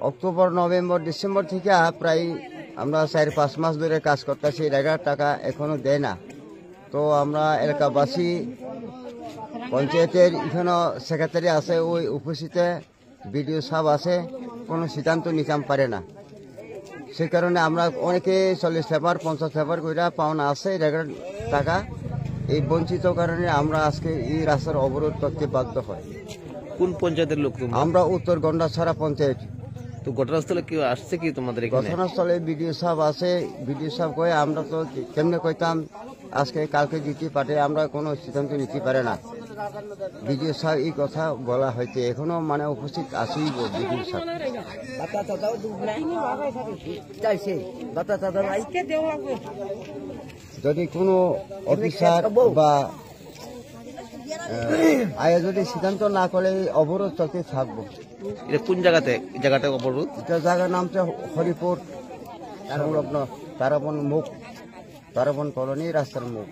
October, November, December থেকে প্রায় আমরা 4-5 মাস ধরে কাজ করতেছি। রেগার টাকা এখনো দেয় না। তো আমরা এলাকাবাসী, পঞ্চায়েতের এখানে সেক্রেটারি আছে, ওই উপস্থিতে বিডিও সাহেব আছে, কোনো সিদ্ধান্ত নিতে পারে না। সেই কারণে আমরা অনেকে 40 পেপার 50 পেপার করে পাওনা আছে রেগার টাকা। এই বঞ্চিত কারণে আমরা আজকে এই রাস্তার অবরোধ করতে বাধ্য হয়। কোন পঞ্চায়েতের লোক? আমরা উত্তর গন্ডাছড়া পঞ্চায়েত। তো ঘটনাস্থলে কি আসছে কি তোমাদের? ঘটনাস্থলে বিডিও সাহেব আছে। বিডিও সাহেব কয়ে আমরা তো কেমনে কইতাম আজকে কালকে দিতে পারে, আমরা কোনো সিদ্ধান্ত নিতে পারে না। বিডিও সাহেব এই কথা বলা হয়েছে, এখনো মানে উপস্থিত আছেই বিডিও সাহেব। যদি কোনো অফিসার বা আয়া যদি সিদ্ধান্ত না করে অবরোধ চলতে থাকবো। এটা কোন জায়গাটা অবরোধ? এটা জায়গার নামটা হরিপুর সংলগ্ন তারাবন কলোনি রাস্তার মুখ।